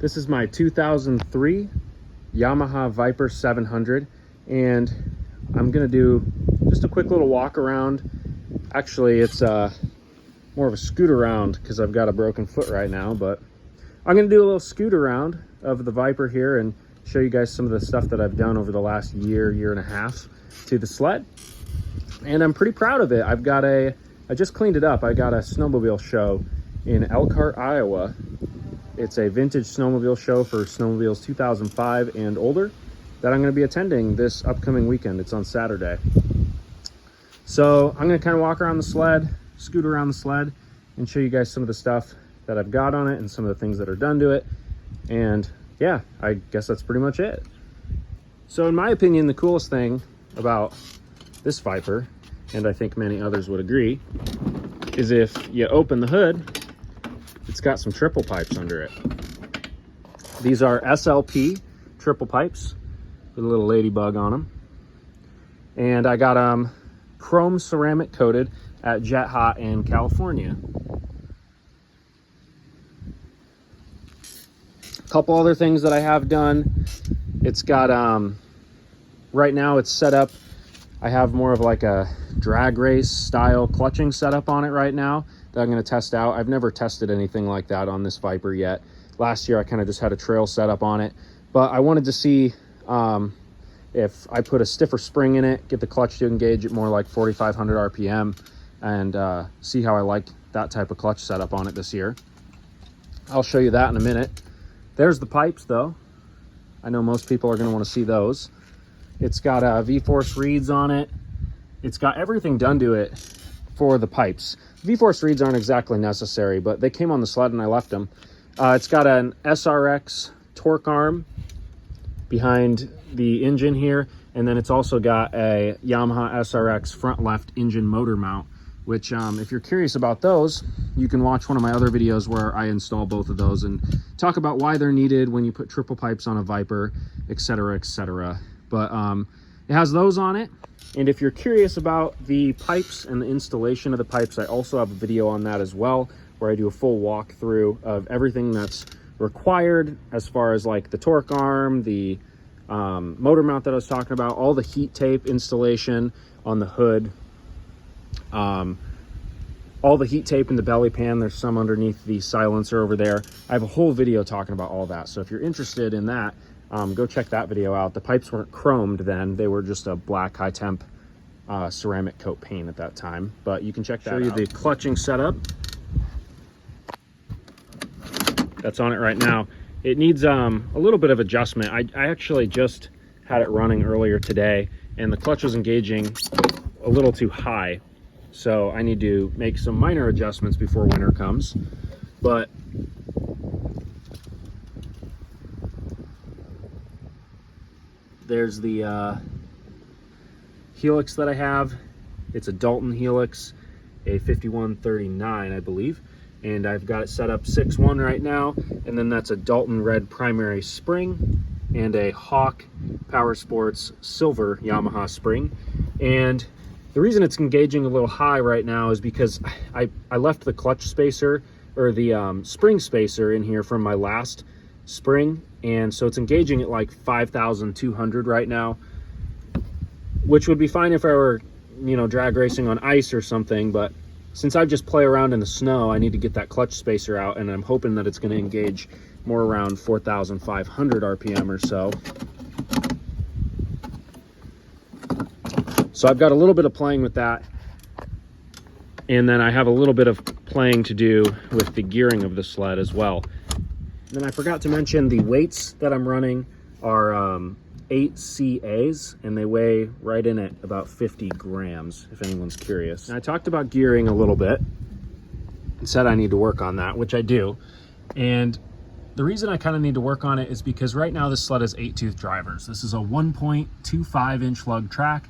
This is my 2003 Yamaha Viper 700, and I'm gonna do just a quick little walk around. Actually, it's more of a scoot around because I've got a broken foot right now, but I'm gonna do a little scoot around of the Viper here and show you guys some of the stuff that I've done over the last year and a half to the sled. And I'm pretty proud of it. I just cleaned it up. I got a snowmobile show in Elkhart, Iowa. It's a vintage snowmobile show for snowmobiles 2005 and older that I'm going to be attending this upcoming weekend. It's on Saturday. So I'm going to kind of walk around the sled, scoot around the sled, and show you guys some of the stuff that I've got on it and some of the things that are done to it. And yeah, I guess that's pretty much it. So in my opinion, the coolest thing about this Viper, and I think many others would agree, is if you open the hood, it's got some triple pipes under it. These are SLP triple pipes with a little ladybug on them. And I got them chrome ceramic coated at Jet Hot in California. A couple other things that I have done. It's got, right now it's set up, I have more of like a drag race style clutching setup on it right now that I'm going to test out. I've never tested anything like that on this Viper yet. Last year I kind of just had a trail setup on it, but I wanted to see if I put a stiffer spring in it, get the clutch to engage at more like 4,500 RPM, and see how I like that type of clutch setup on it this year. I'll show you that in a minute. There's the pipes though. I know most people are going to want to see those. It's got V-Force reeds on it. It's got everything done to it for the pipes. V-Force reeds aren't exactly necessary, but they came on the sled and I left them. It's got an SRX torque arm behind the engine here, and then it's also got a Yamaha SRX front left engine motor mount, which if you're curious about those, you can watch one of my other videos where I install both of those and talk about why they're needed when you put triple pipes on a Viper, etc., etc. But it has those on it. And if you're curious about the pipes and the installation of the pipes, I also have a video on that as well, where I do a full walkthrough of everything that's required as far as like the torque arm, the motor mount that I was talking about, all the heat tape installation on the hood, all the heat tape in the belly pan. There's some underneath the silencer over there. I have a whole video talking about all that. So if you're interested in that, go check that video out. The pipes weren't chromed then. They were just a black high temp ceramic coat paint at that time, but you can check that out. Show you the clutching setup that's on it right now. It needs a little bit of adjustment. I actually just had it running earlier today and the clutch was engaging a little too high. So I need to make some minor adjustments before winter comes. But there's the helix that I have. It's a Dalton helix, a 5139, I believe. And I've got it set up 6-1 right now. And then that's a Dalton red primary spring and a Hawk Power Sports silver Yamaha spring. And the reason it's engaging a little high right now is because I left the clutch spacer, or the spring spacer, in here from my last spring, and so it's engaging at like 5,200 right now, which would be fine if I were, you know, drag racing on ice or something, but since I just play around in the snow, I need to get that clutch spacer out, and I'm hoping that it's going to engage more around 4,500 RPM or so. So I've got a little bit of playing with that, and then I have a little bit of playing to do with the gearing of the sled as well. Then I forgot to mention the weights that I'm running are 8 CAs, and they weigh right in at about 50 grams, if anyone's curious. And I talked about gearing a little bit and said I need to work on that, which I do. And the reason I kind of need to work on it is because right now this sled has 8-tooth drivers. This is a 1.25 inch lug track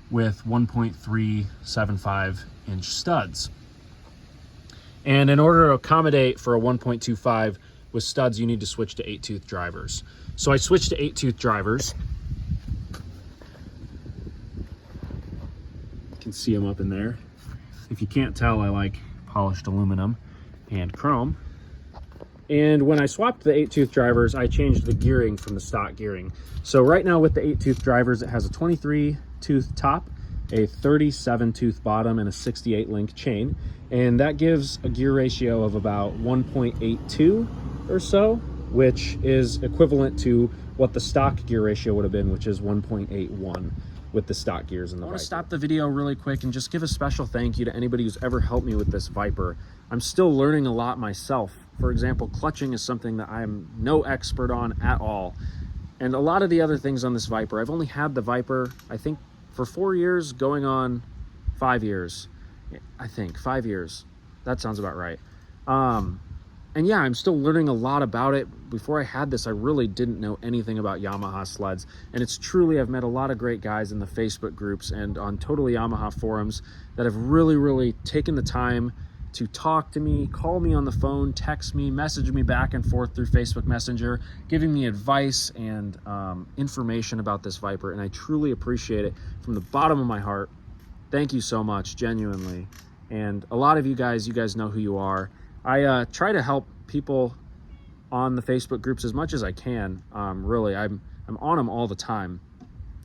with 1.375 inch studs. And in order to accommodate for a 1.25 with studs, you need to switch to 8-tooth drivers. So I switched to 8-tooth drivers. You can see them up in there. If you can't tell, I like polished aluminum and chrome. And when I swapped the 8-tooth drivers, I changed the gearing from the stock gearing. So right now with the 8-tooth drivers, it has a 23-tooth top, a 37-tooth bottom, and a 68-link chain. And that gives a gear ratio of about 1.82 or so, which is equivalent to what the stock gear ratio would have been, which is 1.81 with the stock gears in the Viper. I want to stop the video really quick and just give a special thank you to anybody who's ever helped me with this Viper. I'm still learning a lot myself. For example, clutching is something that I'm no expert on at all. And a lot of the other things on this Viper, I've only had the Viper, I think, for 4 years, going on 5 years. I think 5 years. That sounds about right. And yeah, I'm still learning a lot about it. Before I had this, I really didn't know anything about Yamaha sleds. And it's truly, I've met a lot of great guys in the Facebook groups and on Totally Yamaha forums that have really taken the time to talk to me, call me on the phone, text me, message me back and forth through Facebook Messenger, giving me advice and information about this Viper. And I truly appreciate it from the bottom of my heart. Thank you so much, genuinely. And a lot of you guys know who you are. I try to help people on the Facebook groups as much as I can. Really, I'm on them all the time.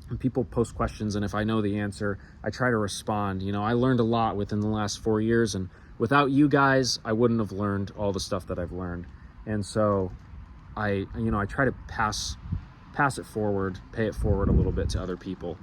And people post questions, and if I know the answer, I try to respond. You know, I learned a lot within the last 4 years, and without you guys, I wouldn't have learned all the stuff that I've learned. And so I try to pass it forward, pay it forward a little bit to other people.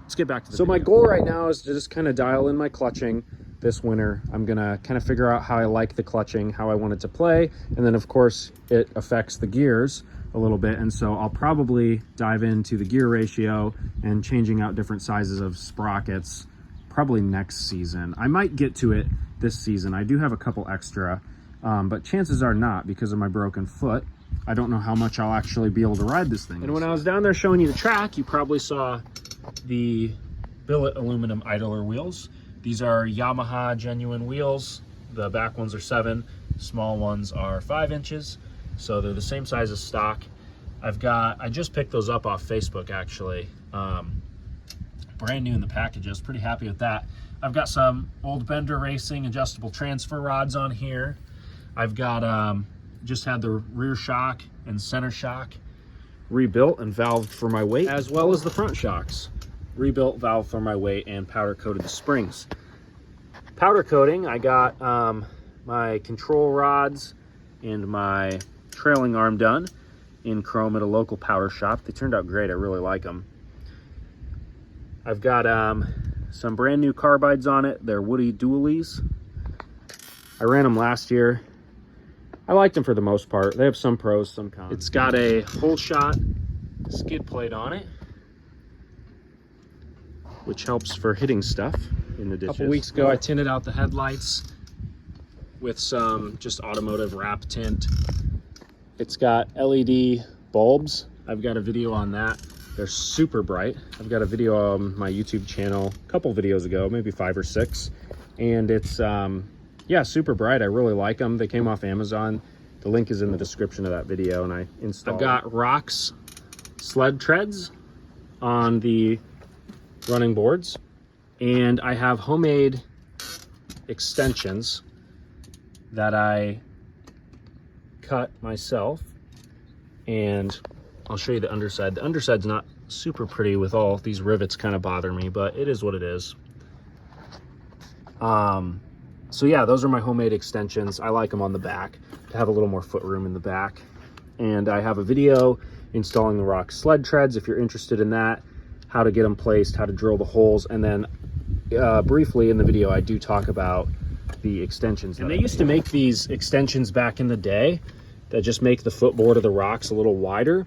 Let's get back to the video. My goal right now is to just kind of dial in my clutching this winter. I'm gonna kind of figure out how I like the clutching, how I want it to play, and then of course it affects the gears a little bit, and so I'll probably dive into the gear ratio and changing out different sizes of sprockets probably next season. I might get to it this season. I do have a couple extra, but chances are not, because of my broken foot. I don't know how much I'll actually be able to ride this thing. And when I was down there showing you the track, you probably saw the billet aluminum idler wheels. These are Yamaha genuine wheels. The back ones are 7, small ones are 5 inches. So they're the same size as stock. I just picked those up off Facebook actually. Brand new in the package. I was pretty happy with that. I've got some old Bender Racing adjustable transfer rods on here. I've got just had the rear shock and center shock rebuilt and valved for my weight, as well as the front shocks. Rebuilt, valve for my weight, and powder coated the springs. Powder coating, I got my control rods and my trailing arm done in chrome at a local powder shop. They turned out great. I really like them. I've got some brand new carbides on it. They're Woody Dualies. I ran them last year. I liked them for the most part. They have some pros, some cons. It's got a whole shot skid plate on it, which helps for hitting stuff in the ditches. A couple weeks ago, I tinted out the headlights with some just automotive wrap tint. It's got LED bulbs. I've got a video on that. They're super bright. I've got a video on my YouTube channel a couple videos ago, maybe 5 or 6. And it's, yeah, super bright. I really like them. They came off Amazon. The link is in the description of that video, and I installed. I've got Rock's sled treads on the running boards, and I have homemade extensions that I cut myself, and I'll show you the underside. The underside's not super pretty with all these rivets kind of bother me, but it is what it is. So yeah, those are my homemade extensions. I like them on the back to have a little more foot room in the back. And I have a video installing the Rock sled treads if you're interested in that, how to get them placed, how to drill the holes. And then briefly in the video, I do talk about the extensions. And they used to make these extensions back in the day that just make the footboard of the Rocks a little wider.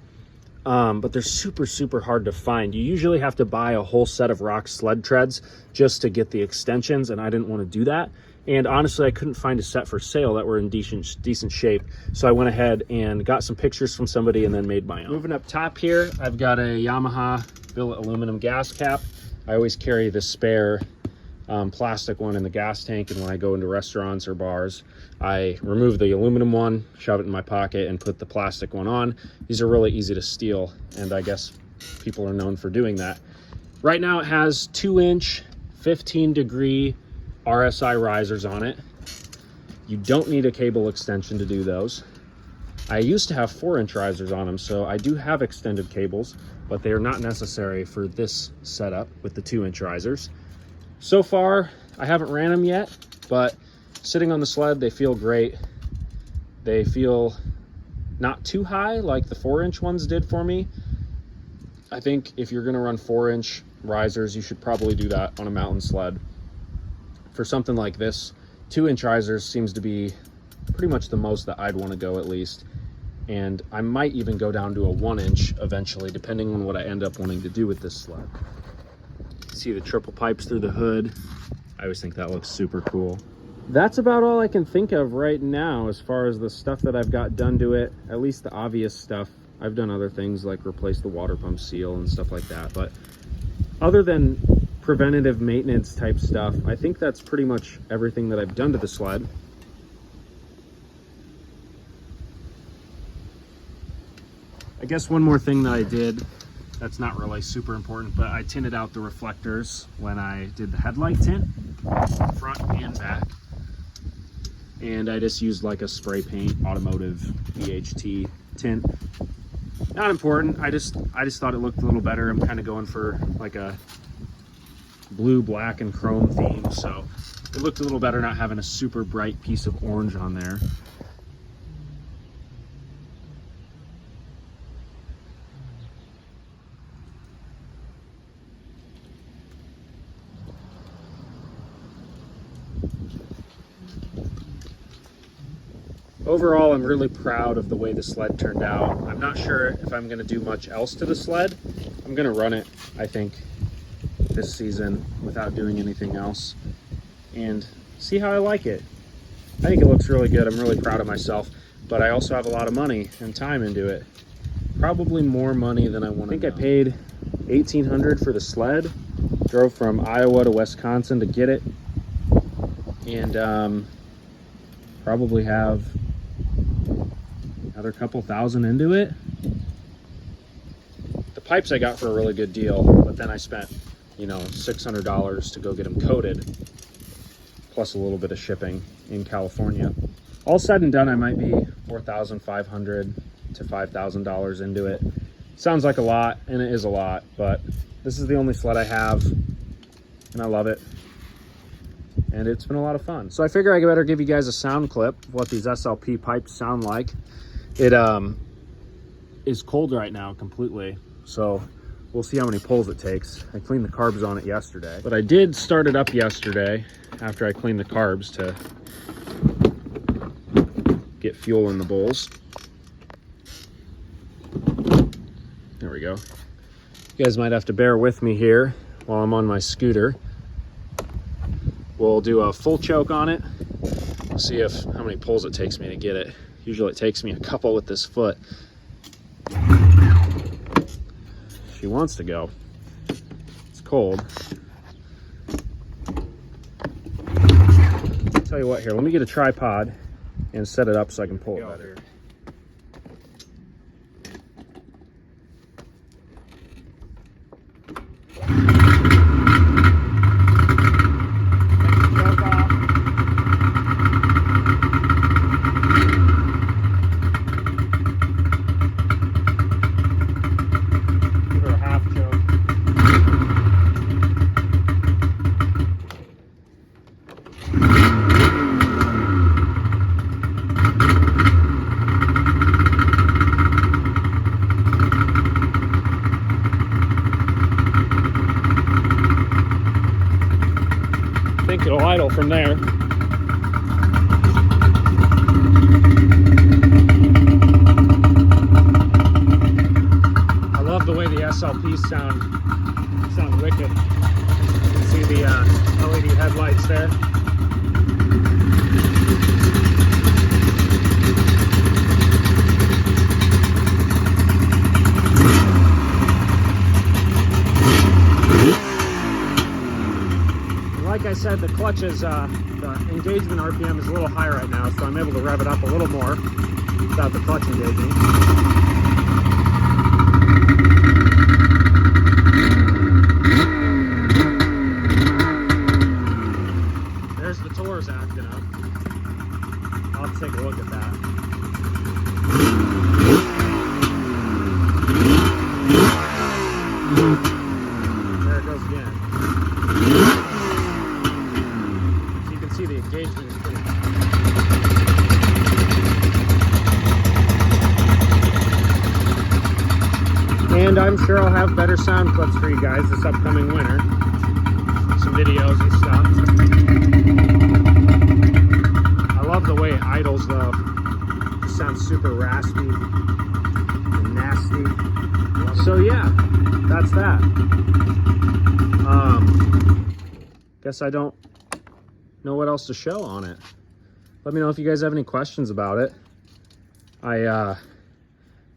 But they're super hard to find. You usually have to buy a whole set of Rock sled treads just to get the extensions, and I didn't want to do that. And honestly, I couldn't find a set for sale that were in decent shape. So I went ahead and got some pictures from somebody and then made my own. Moving up top here, I've got a Yamaha billet aluminum gas cap. I always carry the spare plastic one in the gas tank, and when I go into restaurants or bars, I remove the aluminum one, shove it in my pocket, and put the plastic one on. These are really easy to steal, and I guess people are known for doing that. Right now it has 2-inch 15-degree RSI risers on it. You don't need a cable extension to do those. I used to have 4-inch risers on them, so I do have extended cables, but they are not necessary for this setup with the 2-inch risers. So far, I haven't ran them yet, but sitting on the sled, they feel great. They feel not too high like the 4-inch ones did for me. I think if you're gonna run 4-inch risers, you should probably do that on a mountain sled. For something like this, 2-inch risers seems to be pretty much the most that I'd want to go, at least. And I might even go down to a 1-inch eventually, depending on what I end up wanting to do with this sled. See the triple pipes through the hood. I always think that looks super cool. That's about all I can think of right now as far as the stuff that I've got done to it, at least the obvious stuff. I've done other things like replace the water pump seal and stuff like that, but other than preventative maintenance type stuff, I think that's pretty much everything that I've done to the sled. I guess one more thing that I did that's not really super important, but I tinted out the reflectors when I did the headlight tint, front and back. And I just used like a spray paint automotive VHT tint. Not important. I just thought it looked a little better. I'm kind of going for like a blue, black, and chrome theme, so it looked a little better not having a super bright piece of orange on there. Overall, I'm really proud of the way the sled turned out. I'm not sure if I'm going to do much else to the sled. I'm going to run it, I think, this season without doing anything else and see how I like it. I think it looks really good. I'm really proud of myself, but I also have a lot of money and time into it. Probably more money than I want to. I think I paid $1,800 for the sled. Drove from Iowa to Wisconsin to get it, and probably have another couple thousand into it. The pipes I got for a really good deal, but then I spent, you know, $600 to go get them coated, plus a little bit of shipping in California. All said and done, I might be $4,500 to $5,000 into it. Sounds like a lot, and it is a lot, but this is the only sled I have, and I love it. And it's been a lot of fun. So I figure I better give you guys a sound clip of what these SLP pipes sound like. It is cold right now completely, so we'll see how many pulls it takes. I cleaned the carbs on it yesterday, but I did start it up yesterday after I cleaned the carbs to get fuel in the bowls. There we go. You guys might have to bear with me here while I'm on my scooter. We'll do a full choke on it. We'll see how many pulls it takes me to get it. Usually it takes me a couple with this foot. She wants to go. It's cold. I'll tell you what, here, let me get a tripod and set it up so I can pull it better. It'll idle from there. I love the way the SLPs sound wicked. You can see the LED headlights there. Like I said, the clutch is, the engagement RPM is a little high right now, so I'm able to rev it up a little more without the clutch engaging. There's the Taurus acting up. I'll have to take a look at that. And I'm sure I'll have better sound clips for you guys this upcoming winter. Some videos and stuff. I love the way it idles though. It sounds super raspy and nasty. So yeah, that's that. Guess I don't know what else to show on it. Let me know if you guys have any questions about it.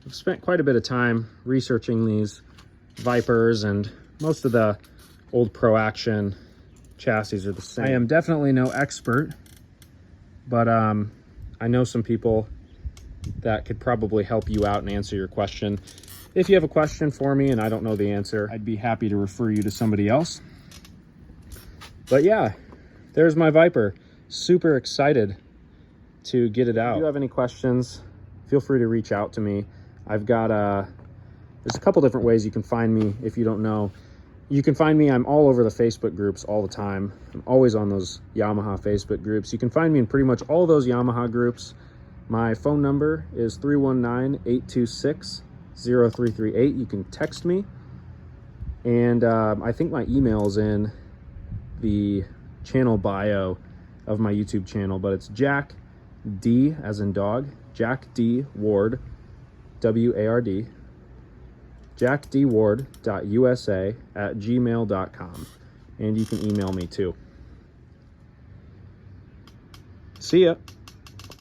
I've spent quite a bit of time researching these Vipers, and most of the old Pro Action chassis are the same. I am definitely no expert, but I know some people that could probably help you out and answer your question. If you have a question for me and I don't know the answer, I'd be happy to refer you to somebody else. But yeah, there's my Viper. Super excited to get it out. If you have any questions, feel free to reach out to me. I've got there's a couple different ways you can find me if you don't know. You can find me, I'm all over the Facebook groups all the time. I'm always on those Yamaha Facebook groups. You can find me in pretty much all those Yamaha groups. My phone number is 319-826-0338. You can text me. And I think my email is in the channel bio of my YouTube channel, but it's Jack D as in dog, Jack D Ward, W-A-R-D, jackdward.usa @gmail.com. And you can email me too. See ya.